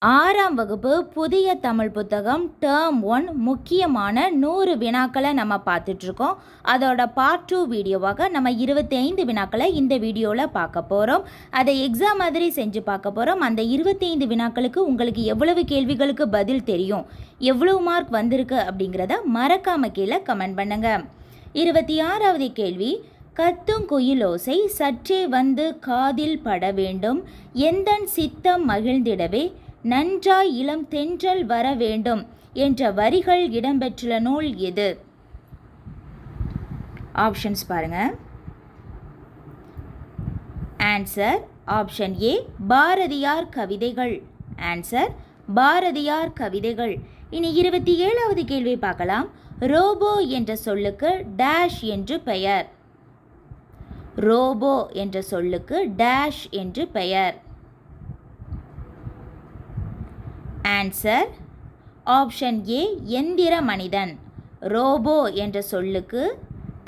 ஆறாம் வகுப்பு புதிய தமிழ் புத்தகம் டேர்ம் 1 முக்கியமான 100 வினாக்களை நம்ம பார்த்துட்ருக்கோம். அதோட பார்ட் 2 வீடியோவாக நம்ம 25 வினாக்களை இந்த வீடியோவில் பார்க்க போகிறோம். அதை எக்ஸாம் மாதிரி செஞ்சு பார்க்க போகிறோம். அந்த 25 வினாக்களுக்கு உங்களுக்கு எவ்வளவு கேள்விகளுக்கு பதில் தெரியும், எவ்வளவு மார்க் வந்திருக்கு அப்படிங்கிறத மறக்காம கீழே கமெண்ட் பண்ணுங்கள். 26வது கேள்வி, கத்தும் குயிலோசை சற்றே வந்து காதில் பட வேண்டும், எந்தன் சித்தம் மகிழ்ந்திடவே நன்றாய் இளம் தென்றல் வர வேண்டும் என்ற வரிகள் இடம்பெற்றுள்ள நூல் எது? ஆப்ஷன்ஸ் பாருங்க. ஆன்சர் ஆப்ஷன் ஏ பாரதியார் கவிதைகள். ஆன்சர் பாரதியார் கவிதைகள். இனி 27வது கேள்வி பார்க்கலாம். ரோபோ என்ற சொல்லுக்கு டேஷ் என்று பெயர். ரோபோ என்ற சொல்லுக்கு டேஷ் என்று பெயர். ஆன்சர் ஆப்ஷன் ஏ எந்திர மனிதன். ரோபோ என்ற சொல்லுக்கு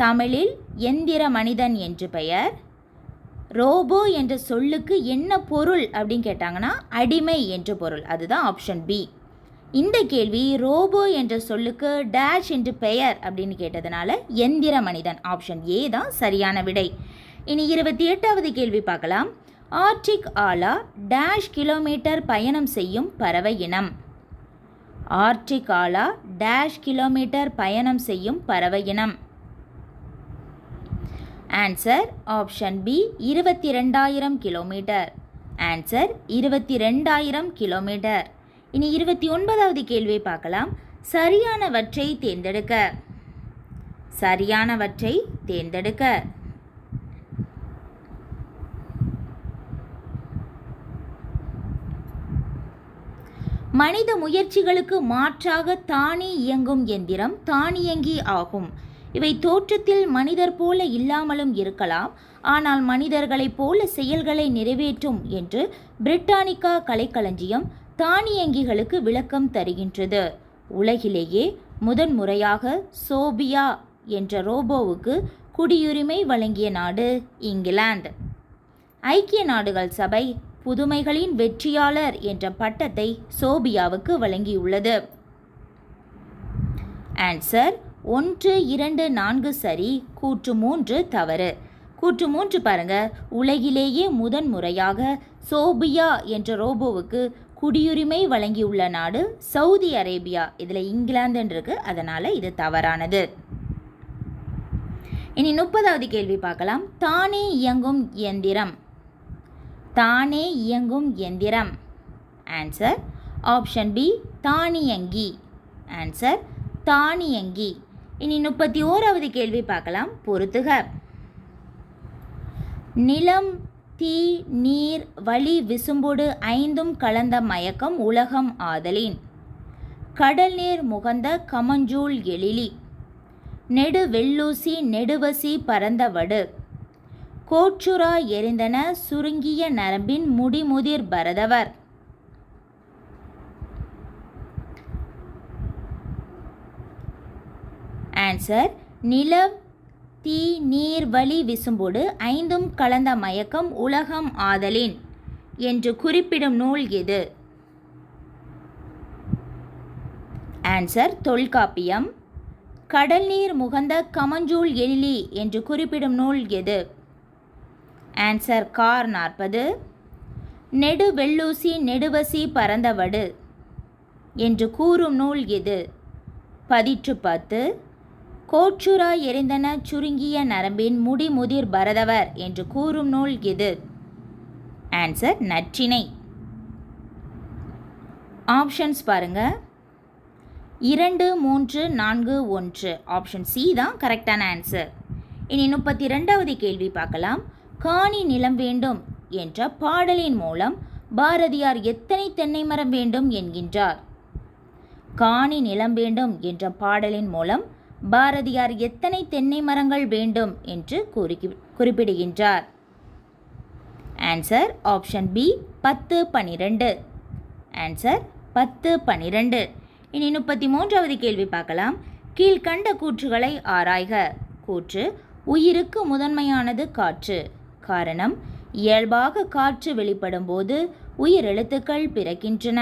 தமிழில் எந்திர மனிதன் என்று பெயர். ரோபோ என்ற சொல்லுக்கு என்ன பொருள் அப்படின்னு கேட்டாங்கன்னா அடிமை என்று பொருள். அதுதான் ஆப்ஷன் பி. இந்த கேள்வி ரோபோ என்ற சொல்லுக்கு டேஷ் என்று பெயர் அப்படின்னு கேட்டதுனால எந்திர மனிதன், ஆப்ஷன் ஏ தான் சரியான விடை. இனி 28வது கேள்வி பார்க்கலாம். ஆர்டிக் ஆலா டேஷ் கிலோமீட்டர் பயணம் செய்யும் பறவை இனம். ஆர்டிக் ஆலா டேஷ் கிலோமீட்டர் பயணம் செய்யும் பறவை இனம். Answer option B 22,000 kilometre. Answer 22,000 kilometre. இனி 29வது கேள்வி பார்க்கலாம். சரியானவற்றை தேர்ந்தெடுக்க. சரியானவற்றை தேர்ந்தெடுக்க. மனித முயற்சிகளுக்கு மாற்றாக தானே இயங்கும் எந்திரம் தானியங்கி ஆகும். இவை தோற்றத்தில் மனிதர் போல இல்லாமலும் இருக்கலாம், ஆனால் மனிதர்களைப் போல செயல்களை நிறைவேற்றும் என்று பிரிட்டானிக்கா கலைக்களஞ்சியம் தானியங்கிகளுக்கு விளக்கம் தருகின்றது. உலகிலேயே முதன்முறையாக சோபியா என்ற ரோபோவுக்கு குடியுரிமை வழங்கிய நாடு இங்கிலாந்து. ஐக்கிய நாடுகள் சபை புதுமைகளின் வெற்றியாளர் என்ற பட்டத்தை சோபியாவுக்கு வழங்கியுள்ளது. ஆன்சர் 1, 2, 4 சரி, கூற்று 3 தவறு. கூற்று 3 பாருங்க. உலகிலேயே முதன்முறையாக சோபியா என்ற ரோபோவுக்கு குடியுரிமை வழங்கியுள்ள நாடு சவுதி அரேபியா. இதில் இங்கிலாந்துன்னு இருக்கு, அதனால் இது தவறானது. இனி 30வது கேள்வி பார்க்கலாம். தானே இயங்கும் இயந்திரம். தானே இயங்கும் எந்திரம். ஆன்சர் ஆப்ஷன் பி தானியங்கி. ஆன்சர் தானியங்கி. இனி 31வது கேள்வி பார்க்கலாம். பொறுத்துக. நிலம், தீ, நீர், வளி, விசும்போடு ஐந்தும் கலந்த மயக்கம் உலகம் ஆதலின். கடல் நீர் முகந்த கமஞ்சூல் எழிலி. நெடு வெள்ளூசி நெடுவசி பரந்த வடு. கோச்சுரா எரிந்தன சுருங்கிய நரம்பின் முடிமுதிர் பரதவர். ஆன்சர் நிலம், தீ, நீர், வளி, விசும்போடு ஐந்தும் கலந்த மயக்கம் உலகம் ஆதலின் என்று குறிப்பிடும் நூல் எது? ஆன்சர் தொல்காப்பியம். கடல் நீர் முகந்த கமஞ்சூல் எழிலி என்று குறிப்பிடும் நூல் எது? Answer car 40. நெடு வெள்ளூசி நெடுவசி பரந்தவடு என்று கூறும் நூல் எது? பதிற்று 10. கோச்சுரா எரிந்தன சுருங்கிய நரம்பின் முடிமுதிர் பரதவர் என்று கூறும் நூல் எது? ஆன்சர் நற்றிணை. ஆப்ஷன்ஸ் பாருங்க. 2, 3, 4, 1. ஆப்ஷன் சி தான் கரெக்டான ஆன்சர். இனி 32வது கேள்வி பார்க்கலாம். காணி நிலம் வேண்டும் என்ற பாடலின் மூலம் பாரதியார் எத்தனை தென்னை மரம் வேண்டும் என்கின்றார்? காணி நிலம் வேண்டும் என்ற பாடலின் மூலம் பாரதியார் எத்தனை தென்னை மரங்கள் வேண்டும் என்று குறிப்பிடுகின்றார்? Answer option B 10, 12. ஆன்சர் 10, 12. இனி 33வது கேள்வி பார்க்கலாம். கீழ்கண்ட கூற்றுகளை ஆராய்க. கூற்று உயிருக்கு முதன்மையானது காற்று. காரணம் இயல்பாக காற்று வெளிப்படும் போது உயிரெழுத்துக்கள் பிறக்கின்றன.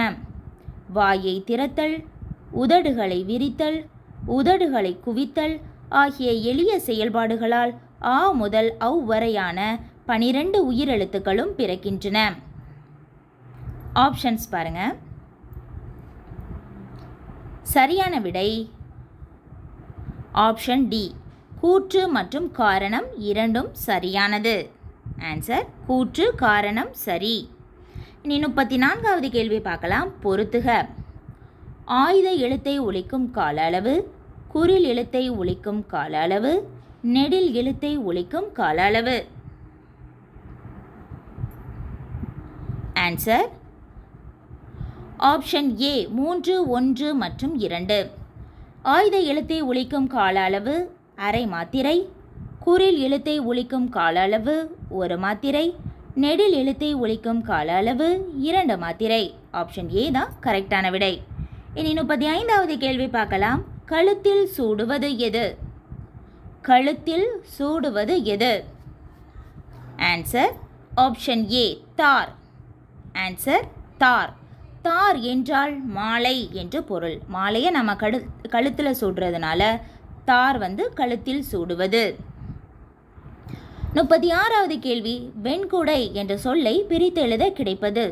வாயை திறத்தல், உதடுகளை விரித்தல், உதடுகளை குவித்தல் ஆகிய எளிய செயல்பாடுகளால் ஆ முதல் ஔ வரையான 12 உயிரெழுத்துக்களும் பிறக்கின்றன. ஆப்ஷன்ஸ் பாருங்க. சரியான விடை ஆப்ஷன் டி. கூற்று மற்றும் காரணம் இரண்டும் சரியானது. ஆன்சர் கூற்று, காரணம் சரி. இனி 34வது கேள்வி பார்க்கலாம். பொறுத்துக. ஆயுத எழுத்தை ஒலிக்கும் கால அளவு, குறில் எழுத்தை ஒலிக்கும் கால அளவு, நெடில் எழுத்தை ஒலிக்கும் கால அளவு. ஆன்சர் ஆப்ஷன் ஏ 3, 1 மற்றும் 2. ஆயுத எழுத்தை ஒலிக்கும் கால அளவு அரை மாத்திரை, குறில் எழுத்தை ஒலிக்கும் கால அளவு 1 மாத்திரை, நெடில் எழுத்தை ஒலிக்கும் கால அளவு 2 மாத்திரை. ஆப்ஷன் ஏ தான் கரெக்டான விடை. இனி 35வது கேள்வி பார்க்கலாம். கழுத்தில் சூடுவது எது? கழுத்தில் சூடுவது எது? ஆன்சர் ஆப்ஷன் ஏ தார். ஆன்சர் தார். தார் என்றால் மாலை என்று பொருள். மாலையை நம்ம கழுத்தில் சூடுறதுனால தார் கழுத்தில் சூடுவது. 36வது கேள்வி. வெண்குடை என்ற சொல்லை பிரித்து எழுத கிடைப்பது.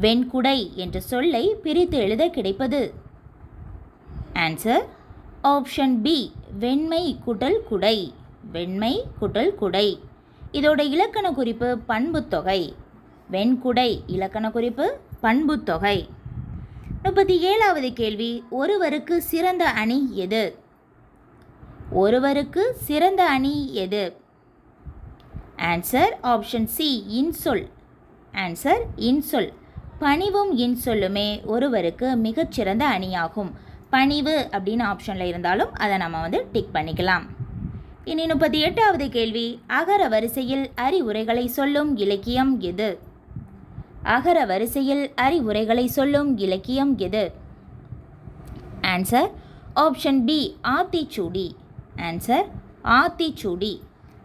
வெண்குடை என்ற சொல்லை பிரித்து எழுத கிடைப்பது. ஆன்சர் ஆப்ஷன் பி வெண்மை குடல் குடை. வெண்மை குடல் குடை. இதோட இலக்கண குறிப்பு பண்புத்தொகை. வெண்குடை இலக்கண குறிப்பு பண்புத்தொகை. 37வது கேள்வி. ஒருவருக்கு சிறந்த அணி எது? ஒருவருக்கு சிறந்த அணி எது? ஆன்சர் ஆப்ஷன் சி இன்சொல். ஆன்சர் இன்சொல். பணிவும் இன்சொல்லுமே ஒருவருக்கு மிகச்சிறந்த அணியாகும். பணிவு அப்படின்னு ஆப்ஷனில் இருந்தாலும் அதை நம்ம டிக் பண்ணிக்கலாம். இனி 38வது கேள்வி. அகர வரிசையில் அறிவுரைகளை சொல்லும் இலக்கியம் எது? அகர வரிசையில் அறிவுரைகளை சொல்லும் இலக்கியம் எது? Answer option B Aathichoodi. Answer Aathichoodi.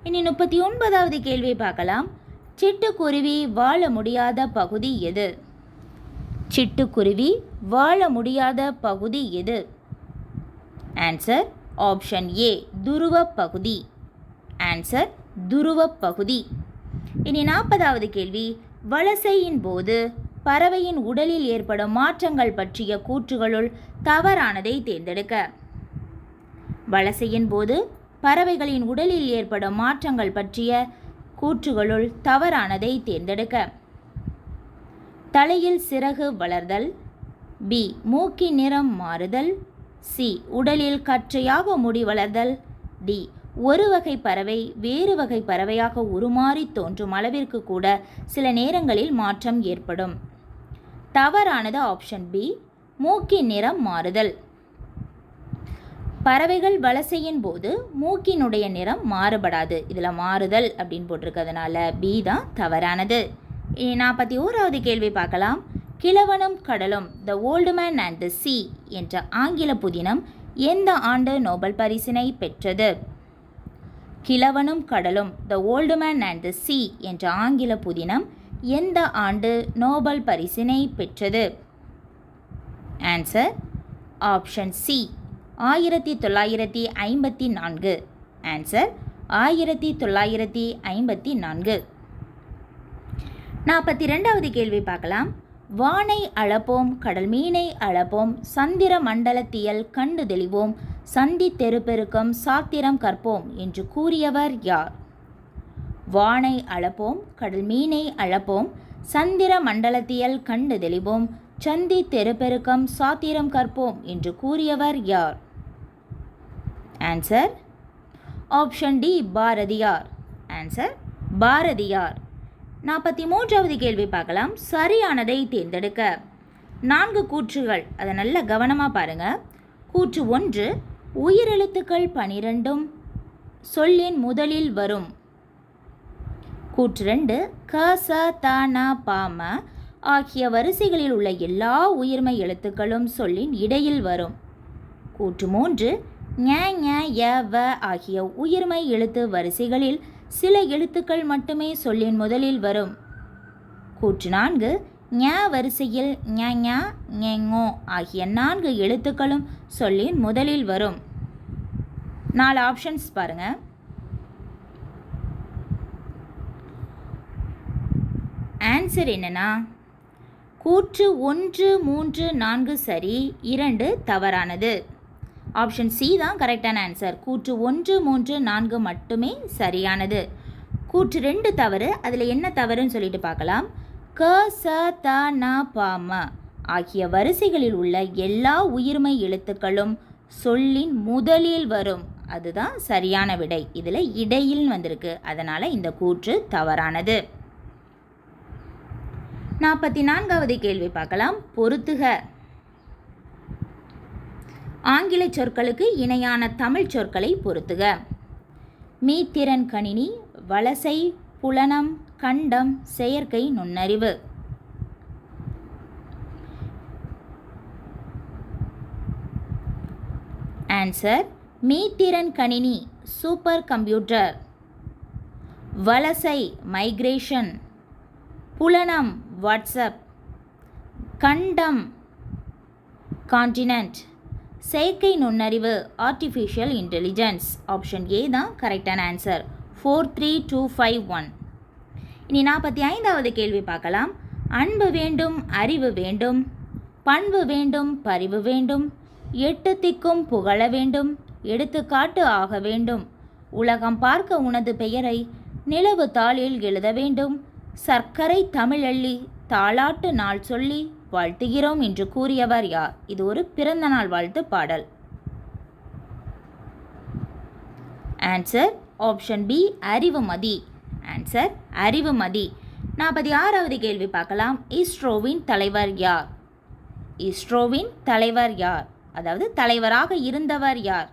இனி 39வது கேள்வி பார்க்கலாம். சிட்டுக்குருவி வாழ முடியாத பகுதி எது? சிட்டுக்குருவி வாழ முடியாத பகுதி எது? ஆன்சர் ஆப்ஷன் ஏ துருவ பகுதி. ஆன்சர் துருவ பகுதி. இனி 40வது கேள்வி. வலசையின் போது பறவையின் உடலில் ஏற்படும் மாற்றங்கள் பற்றிய கூற்றுகளுள் தவறானதை தேர்ந்தெடுக்க. வலசையின் போது பறவைகளின் உடலில் ஏற்படும் மாற்றங்கள் பற்றிய கூற்றுகளுள் தவறானதை தேர்ந்தெடுக்க. தலையில் சிறகு வளர்தல், பி மூக்கின் நிறம் மாறுதல், சி உடலில் கற்றையாக முடி வளர்தல், டி ஒரு வகை பறவை வேறு வகை பறவையாக உருமாறி தோன்றும் அளவிற்கு கூட சில நேரங்களில் மாற்றம் ஏற்படும். தவறானது ஆப்ஷன் பி மூக்கின் நிறம் மாறுதல். பறவைகள் வலசையின் போது மூக்கினுடைய நிறம் மாறுபடாது. இதில் மாறுதல் அப்படின்னு போட்டிருக்கிறதுனால பி தான் தவறானது. 41வது கேள்வி பார்க்கலாம். கிழவனும் கடலும் த old man and the C என்ற ஆங்கில புதினம் எந்த ஆண்டு நோபல் பரிசினை பெற்றது? கிழவனும் கடலும் த old man and the C என்ற ஆங்கில புதினம் எந்த ஆண்டு நோபல் பரிசினை பெற்றது? Answer option C 1954. ஆன்சர் 1954. 42வது கேள்வி பார்க்கலாம். வானை அளப்போம் கடல் மீனை அளப்போம் சந்திர மண்டலத்தியல் கண்டு தெளிவோம் சந்தி தெருப்பெருக்கம் சாத்திரம் கற்போம் என்று கூறியவர் யார்? வானை அளப்போம் கடல் மீனை அளப்போம் சந்திர மண்டலத்தியல் கண்டு தெளிவோம் சந்தி தெருப்பெருக்கம் சாத்திரம் கற்போம் என்று கூறியவர் யார்? Answer option D Bharathiyar. Answer Bharathiyar. 43வது கேள்வி பார்க்கலாம். சரியானதை தேர்ந்தெடுக்க. 4 கூற்றுகள், அதை நல்ல கவனமாக பாருங்கள். கூற்று 1 உயிரெழுத்துக்கள் 12 சொல்லின் முதலில் வரும். கூற்று 2 க ச த ந ப ம ஆகிய வரிசைகளில் உள்ள எல்லா உயிர்மெய் எழுத்துக்களும் சொல்லின் இடையில் வரும். கூற்று 3 ஞ ஞ ய வ ஆகிய உயிர்மெய் எழுத்து வரிசைகளில் சில எழுத்துக்கள் மட்டுமே சொல்லின் முதலில் வரும். கூற்று 4 ஞ வரிசையில் ஞ ஞ ஞெங்கோ ஆகிய 4 எழுத்துக்களும் சொல்லின் முதலில் வரும். 4 ஆப்ஷன்ஸ் பாருங்க. ஆன்சர் என்னன்னா கூற்று 1, 3, 4 சரி, 2 தவறானது. ஆப்ஷன் சி தான் கரெக்டான ஆன்சர். கூற்று 1, 3, 4 மட்டுமே சரியானது. கூற்று 2 தவறு. அதில் என்ன தவறுன்னு சொல்லிட்டு பார்க்கலாம். க ச த ந ப ம ஆகிய வரிசைகளில் உள்ள எல்லா உயிர்மை எழுத்துக்களும் சொல்லின் முதலில் வரும். அதுதான் சரியான விடை. இதில் இடையில் வந்திருக்கு, அதனால் இந்த கூற்று தவறானது. 44வது கேள்வி பார்க்கலாம். பொறுத்துக. ஆங்கில சொற்களுக்கு இணையான தமிழ் சொற்களை பொறுத்துக. மீத்திறன் கணினி, வலசை, புலனம், கண்டம், செயற்கை நுண்ணறிவு. ஆன்சர் மீத்திறன் கணினி சூப்பர் கம்ப்யூட்டர், வலசை மைக்ரேஷன், புலனம் வாட்ஸ்அப், கண்டம் கான்டினென்ட், செயற்கை நுண்ணறிவு ஆர்டிஃபிஷியல் இன்டெலிஜென்ஸ். ஆப்ஷன் ஏ தான் கரெக்டான ஆன்சர். 43251. இனி 45வது கேள்வி பார்க்கலாம். அன்பு வேண்டும், அறிவு வேண்டும், பண்பு வேண்டும், பரிவு வேண்டும், 8 திக்கும் புகழ வேண்டும், எடுத்துக்காட்டு ஆக வேண்டும், உலகம் பார்க்க உனது பெயரை நிலவு தாளில் எழுத வேண்டும், சர்க்கரை தமிழள்ளி தாளாட்டு நாள் சொல்லி வாழ்த்துகிறோம் என்று கூறியவர் யார்? இது ஒரு பிறந்த நாள் வாழ்த்து பாடல். Answer option B Arivumathi. Answer Arivumathi. 46வது கேள்வி பார்க்கலாம். இஸ்ரோவின் தலைவர் யார்? இஸ்ரோவின் தலைவர் யார்? அதாவது தலைவராக இருந்தவர் யார்?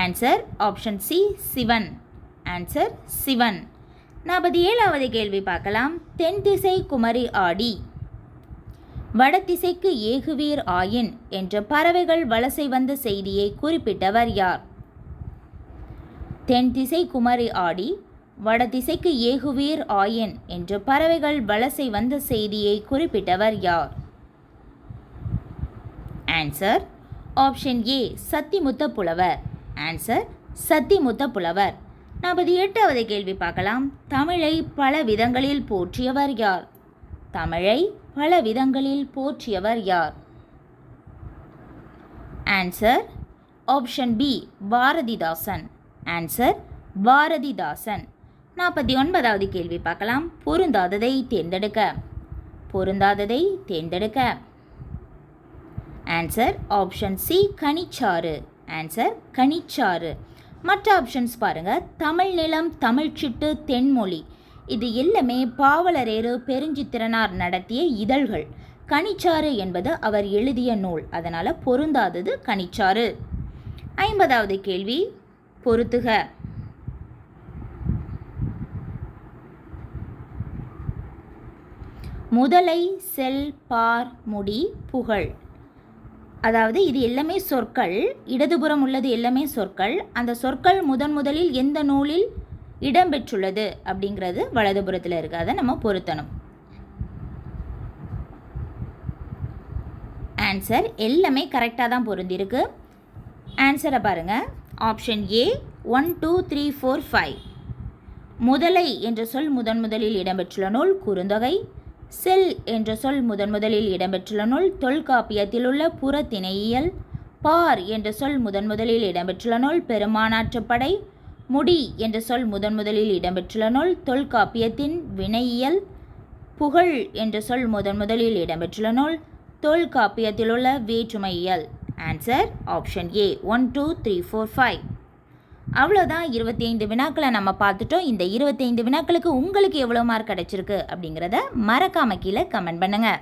Answer option C Sivan. Answer Sivan. 47வது கேள்வி பார்க்கலாம். தென் திசை குமரி ஆடி வடதிசைக்கு ஏகுவீர் ஆயின் என்ற பறவைகள் வலசை வந்த செய்தியை குறிப்பிட்டவர் யார்? தென் திசை குமரி ஆடி வடதிசைக்கு ஏகுவீர் ஆயின் என்ற பறவைகள் வலசை வந்த செய்தியை குறிப்பிட்டவர் யார்? ஆன்சர் ஆப்ஷன் ஏ சத்திமுத்த புலவர். ஆன்சர் சத்திமுத்த புலவர். 48வது கேள்வி பார்க்கலாம். தமிழை பல விதங்களில் போற்றியவர் யார்? தமிழை பல விதங்களில் போற்றியவர் யார்? Answer option B Bharathidasan. Answer Bharathidasan. 49வது கேள்வி பார்க்கலாம். பொருந்தாததை தேர்ந்தெடுக்க. பொருந்தாததை தேர்ந்தெடுக்க. Answer option C Kanichaaru. Answer Kanichaaru. மற்ற ஆப்ஷன்ஸ் பாருங்கள். தமிழ் நிலம், தமிழ்ச்சிட்டு, தென்மொழி இது எல்லாமே பாவலரேறு பெருஞ்சித்திரனார் நடத்திய இதழ்கள். கனிச்சாறு என்பது அவர் எழுதிய நூல், அதனால் பொருந்தாதது கனிச்சாறு. 50வது கேள்வி பொறுத்துக. முதலை, செல், பார், முடி, புகழ். அதாவது இது எல்லாமே சொற்கள். இடதுபுறம் உள்ளது எல்லாமே சொற்கள். அந்த சொற்கள் முதலில் எந்த நூலில் இடம்பெற்றுள்ளது அப்படிங்கிறது வலதுபுறத்தில் இருக்குது. அதை நம்ம பொருத்தணும். ஆன்சர் எல்லாமே கரெக்டாக தான் பொருந்திருக்கு. ஆன்சரை பாருங்கள். Option A 1 2 3 4 5. முதலை என்ற சொல் முதலில் இடம்பெற்றுள்ள நூல் குறுந்தொகை. செல் என்ற சொல் முதலில் இடம்பெற்றுள்ள நூல் தொல்காப்பியத்தில் உள்ள புறத்திணையியல். பார் என்ற சொல் முதலில் இடம்பெற்றுள்ள நூல் பெருமானாற்றுப்படை. முடி என்ற சொல் முதலில் இடம்பெற்றுள்ள நூல் தொல்காப்பியத்தின் வினையியல். புகழ் என்ற சொல் முதலில் இடம்பெற்றுள்ள நூல் தொல்காப்பியத்தில் உள்ள வேற்றுமையியல். Answer option A 1 2 3 4 5. அவ்வளோதான். 25 வினாக்களை நம்ம பார்த்துட்டோம். இந்த 25 வினாக்களுக்கு உங்களுக்கு எவ்வளோ மார்க் கிடச்சிருக்கு அப்படிங்கிறத மறக்காம கீழே கமெண்ட் பண்ணுங்கள்.